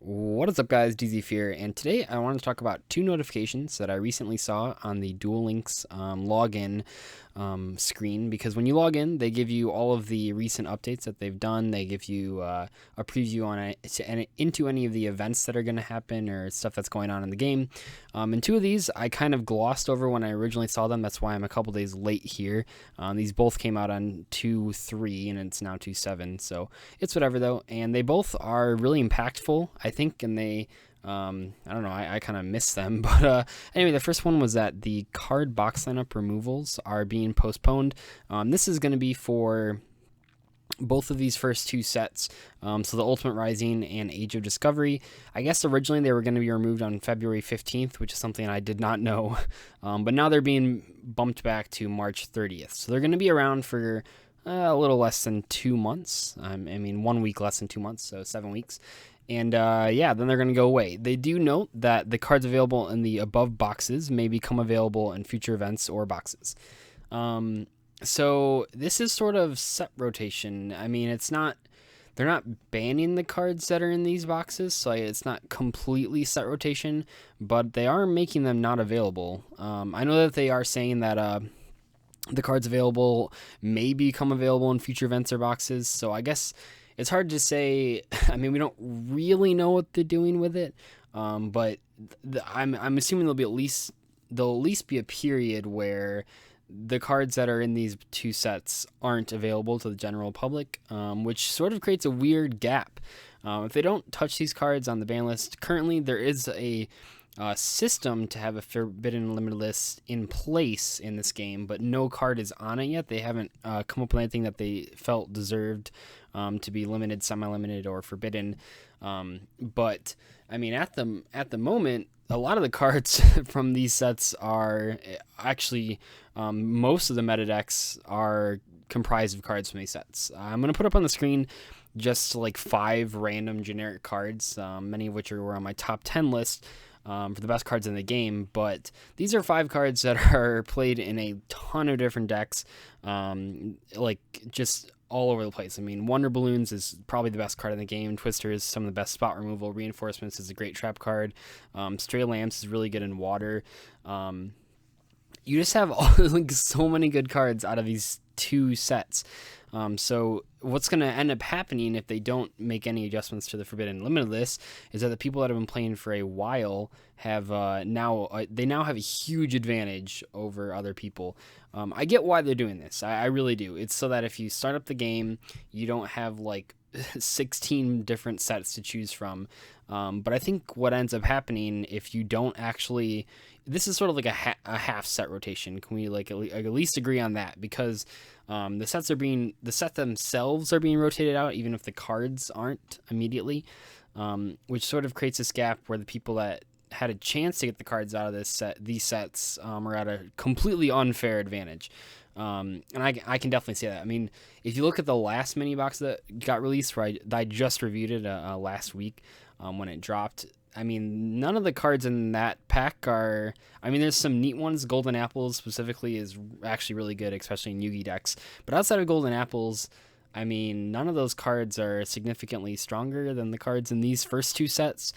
What is up, guys? DZ Fear, and today I want to talk about two notifications that I recently saw on the Duel Links login screen. Because when you log in, they give you all of the recent updates that they've done. They give you a preview on into any of the events that are going to happen or stuff that's going on in the game. And two of these I kind of glossed over when I originally saw them. That's why I'm a couple days late here. These both came out on 2.3 and it's now 2.7, so it's whatever though. And they both are really impactful, I think, and they I don't know, I kind of miss them. But anyway, the first one was that the card box lineup removals are being postponed. This is going to be for both of these first two sets, so the Ultimate Rising and Age of Discovery. I guess originally they were going to be removed on February 15th, which is something I did not know, but now they're being bumped back to March 30th. So they're going to be around for a little less than 2 months. I mean, 1 week less than 2 months, so 7 weeks. And yeah, then they're going to go away. They do note that the cards available in the above boxes may become available in future events or boxes. So this is sort of set rotation. I mean, they're not banning the cards that are in these boxes, so it's not completely set rotation, but they are making them not available. I know that they are saying that the cards available may become available in future events or boxes, so I guess it's hard to say. I mean, we don't really know what they're doing with it, but I'm assuming there'll at least be a period where the cards that are in these two sets aren't available to the general public, which sort of creates a weird gap. If they don't touch these cards on the ban list, currently there is a system to have a Forbidden Limited list in place in this game, but no card is on it yet. They haven't come up with anything that they felt deserved to be limited, semi-limited, or forbidden. But I mean, at the moment, a lot of the cards from these sets are actually most of the meta decks are comprised of cards from these sets. I'm going to put up on the screen just like 5 random generic cards, many of which were on my top 10 list for the best cards in the game. But these are 5 cards that are played in a ton of different decks, like just all over the place. I mean, Wonder Balloons is probably the best card in the game. Twister is some of the best spot removal. Reinforcements is a great trap card. Stray Lamps is really good in water. You just have like so many good cards out of these two sets. So what's going to end up happening if they don't make any adjustments to the Forbidden Limited list is that the people that have been playing for a while have now have a huge advantage over other people. I get why they're doing this. I really do. It's so that if you start up the game, you don't have like 16 different sets to choose from. But I think what ends up happening if you don't actually, this is sort of like a half set rotation. Can we like at least agree on that? Because the set themselves are being rotated out, even if the cards aren't immediately, which sort of creates this gap where the people that had a chance to get the cards out of these sets are at a completely unfair advantage. And I can definitely say that. I mean, if you look at the last mini box that got released, right, I just reviewed it last week when it dropped. I mean, none of the cards in that pack are, I mean, there's some neat ones. Golden Apples specifically is actually really good, especially in Yugi decks. But outside of Golden Apples, I mean, none of those cards are significantly stronger than the cards in these first two sets.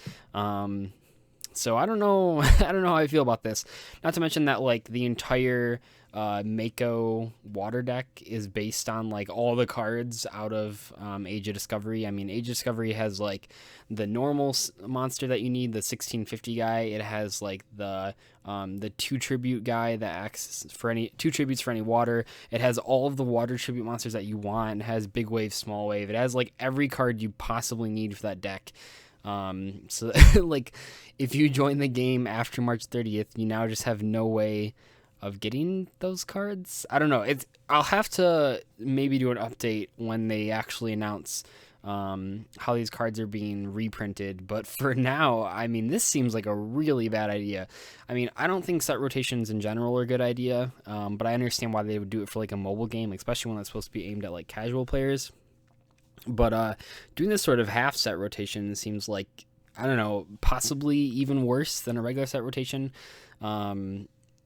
So I don't know. I don't know how I feel about this. Not to mention that like the entire Mako water deck is based on like all the cards out of Age of Discovery. I mean, Age of Discovery has like the normal monster that you need, the 1650 guy. It has like the 2 tribute guy that acts for any 2 tributes for any water. It has all of the water tribute monsters that you want. It has big wave, small wave. It has like every card you possibly need for that deck. So like if you join the game after March 30th, you now just have no way of getting those cards. I don't know. I'll have to maybe do an update when they actually announce how these cards are being reprinted. But for now, I mean, this seems like a really bad idea. I mean, I don't think set rotations in general are a good idea, but I understand why they would do it for like a mobile game, especially when it's supposed to be aimed at like casual players. But doing this sort of half set rotation seems like, I don't know, possibly even worse than a regular set rotation.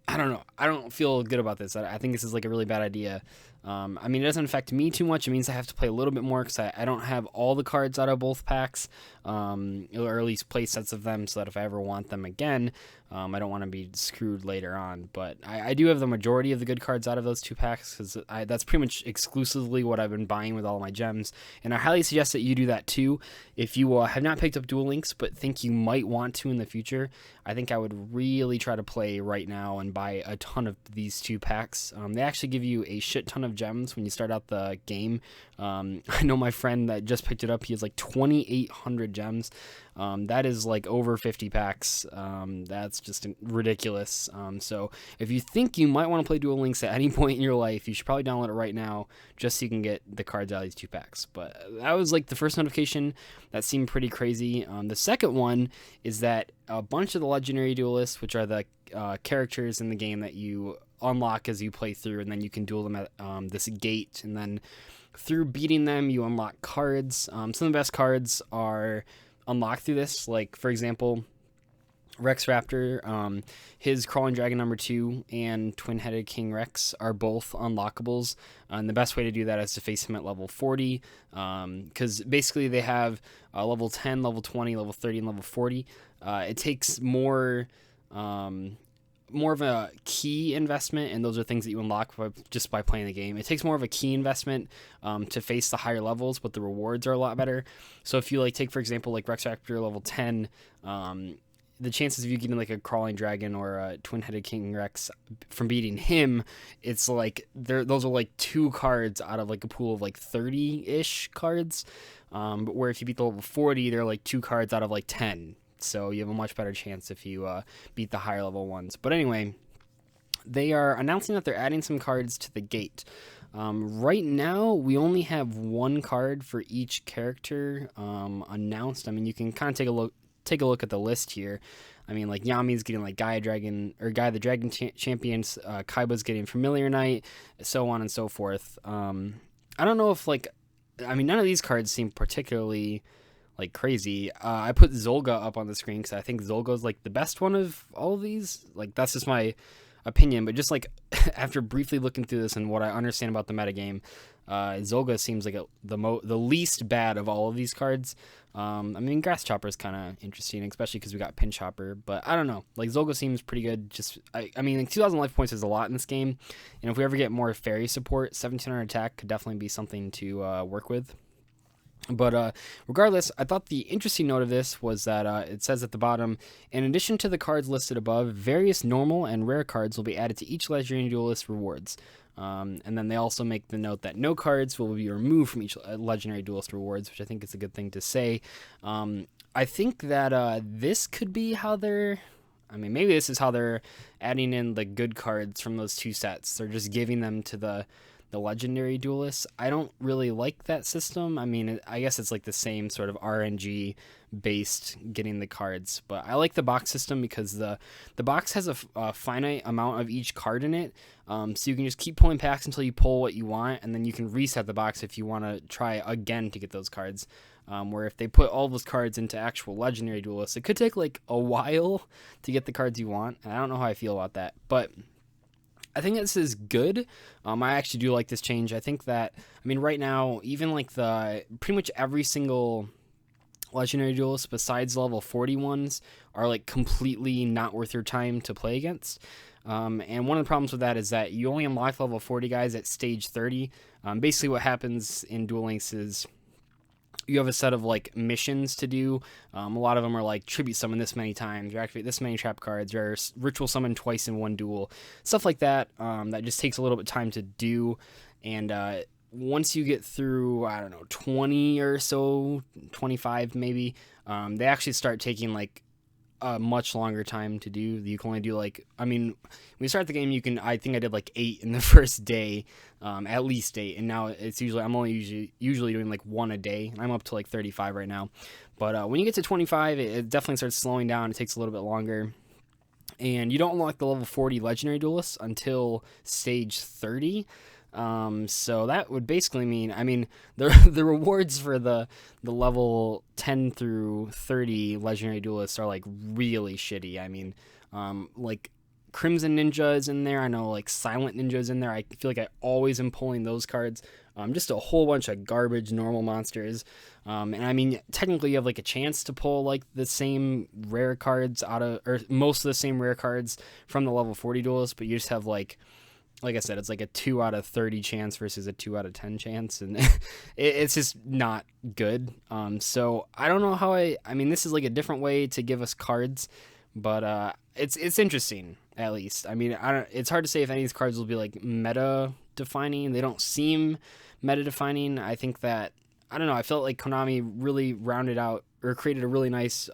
I don't know. I don't feel good about this. I think this is like a really bad idea. I mean, it doesn't affect me too much. It means I have to play a little bit more because I don't have all the cards out of both packs, or at least play sets of them, so that if I ever want them again, I don't want to be screwed later on. But I do have the majority of the good cards out of those 2 packs because that's pretty much exclusively what I've been buying with all my gems. And I highly suggest that you do that too. If you have not picked up Duel Links but think you might want to in the future, I think I would really try to play right now and buy a ton of these 2 packs. They actually give you a shit ton of gems when you start out the game. I know my friend that just picked it up, he has like 2,800 gems. That is like over 50 packs. That's just ridiculous. So if you think you might want to play Duel Links at any point in your life, you should probably download it right now just so you can get the cards out of these 2 packs. But that was like the first notification that seemed pretty crazy. The second one is that a bunch of the legendary duelists, which are the characters in the game that you unlock as you play through, and then you can duel them at this gate, and then through beating them you unlock cards. Some of the best cards are unlocked through this, like for example Rex Raptor, his Crawling Dragon number 2 and Twin-Headed King Rex are both unlockables, and the best way to do that is to face him at level 40, because basically they have level 10, level 20, level 30, and level 40. It takes more of a key investment, and those are things that you unlock just by playing the game. It takes more of a key investment to face the higher levels, but the rewards are a lot better. So if you like take for example like Rex Raptor level 10, the chances of you getting like a Crawling Dragon or a Twin-Headed King Rex from beating him, it's like those are like 2 cards out of like a pool of like 30-ish cards, but where if you beat the level 40, they're like 2 cards out of like 10. So you have a much better chance if you beat the higher level ones. But anyway, they are announcing that they're adding some cards to the gate. Right now, we only have 1 card for each character announced. I mean, you can kind of take a look at the list here. I mean, like Yami's getting like Gaia the Dragon Champions, Kaiba's getting Familiar Knight, so on and so forth. I don't know if none of these cards seem particularly like crazy. I put Zolga up on the screen because I think Zolga's like the best one of all of these. Like that's just my opinion, but just like after briefly looking through this and what I understand about the metagame, Zolga seems like the least bad of all of these cards. I mean, Grass Chopper is kind of interesting, especially because we got Pin Chopper, but I don't know. Like Zolga seems pretty good. I mean, like 2,000 life points is a lot in this game, and if we ever get more fairy support, 1,700 attack could definitely be something to work with. But regardless, I thought the interesting note of this was that it says at the bottom, in addition to the cards listed above, various normal and rare cards will be added to each legendary duelist rewards. And then they also make the note that no cards will be removed from each legendary duelist rewards, which I think is a good thing to say. I think that this could be how they're... I mean, maybe this is how they're adding in the good cards from those 2 sets. They're just giving them to the legendary duelists. I don't really like that system. I mean, I guess it's like the same sort of RNG based getting the cards, but I like the box system because the box has a finite amount of each card in it, so you can just keep pulling packs until you pull what you want, and then you can reset the box if you want to try again to get those cards. Where if they put all those cards into actual legendary duelists, it could take like a while to get the cards you want, and I don't know how I feel about that, but I think this is good. I actually do like this change. I think that, I mean, right now, even like pretty much every single legendary duelist besides level 40 ones are like completely not worth your time to play against. And one of the problems with that is that you only unlock level 40 guys at stage 30. Basically what happens in Duel Links is you have a set of like missions to do. A lot of them are like tribute summon this many times, or activate this many trap cards, or ritual summon twice in one duel, stuff like that. That just takes a little bit of time to do, and once you get through, I don't know, 20 or so, 25 maybe, they actually start taking like a much longer time to do. You can only do like, I mean, when you start the game, I think I did like 8 in the first day, at least 8, and now I'm only usually doing like 1 a day, and I'm up to like 35 right now. But when you get to 25, it definitely starts slowing down. It takes a little bit longer, and you don't unlock the level 40 legendary duelists until stage 30. So that would basically mean, I mean, the rewards for the level 10 through 30 legendary duelists are like really shitty. I mean, like Crimson Ninja is in there. I know like Silent Ninja is in there. I feel like I always am pulling those cards. Just a whole bunch of garbage normal monsters. And I mean, technically you have like a chance to pull like the same rare cards out of, or most of the same rare cards from the level 40 duels, but you just have like I said, it's like a 2 out of 30 chance versus a 2 out of 10 chance, and it's just not good. So I don't know how I mean, this is like a different way to give us cards, but it's interesting at least. I mean, it's hard to say if any of these cards will be like meta defining. They don't seem meta defining. I think that, I don't know, I felt like Konami really rounded out or created a really nice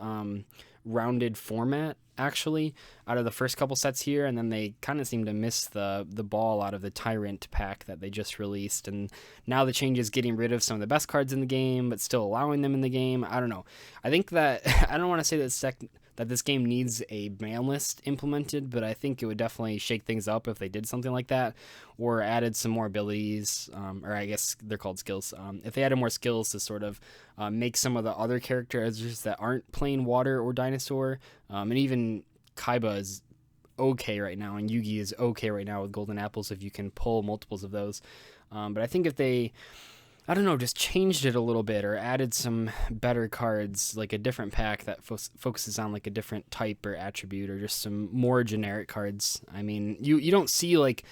rounded format actually out of the first couple sets here, and then they kind of seem to miss the ball out of the Tyrant pack that they just released, and now the change is getting rid of some of the best cards in the game but still allowing them in the game. I don't know. I think that I don't want to say that this game needs a ban list implemented, but I think it would definitely shake things up if they did something like that, or added some more abilities, or I guess they're called skills. If they added more skills to sort of make some of the other characters that aren't plain water or dinosaur, and even Kaiba is okay right now, and Yugi is okay right now with golden apples if you can pull multiples of those. But I think if they, I don't know, just changed it a little bit or added some better cards, like a different pack that focuses on like a different type or attribute, or just some more generic cards. I mean, you don't see like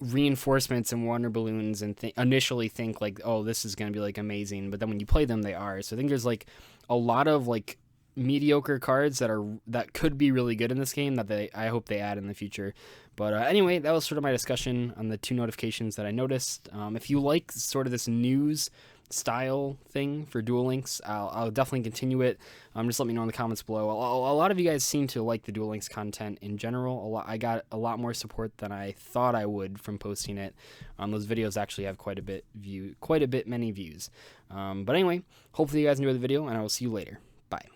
reinforcements and wonder balloons and initially think like, oh, this is going to be like amazing, but then when you play them, they are. So I think there's like a lot of like mediocre cards that could be really good in this game that I hope they add in the future. But anyway, that was sort of my discussion on the 2 notifications that I noticed. If you like sort of this news style thing for Duel Links, I'll definitely continue it. Just let me know in the comments below. A lot of you guys seem to like the Duel Links content in general. I got a lot more support than I thought I would from posting it. Those videos actually have quite a bit many views. But anyway, hopefully you guys enjoyed the video, and I will see you later. Bye.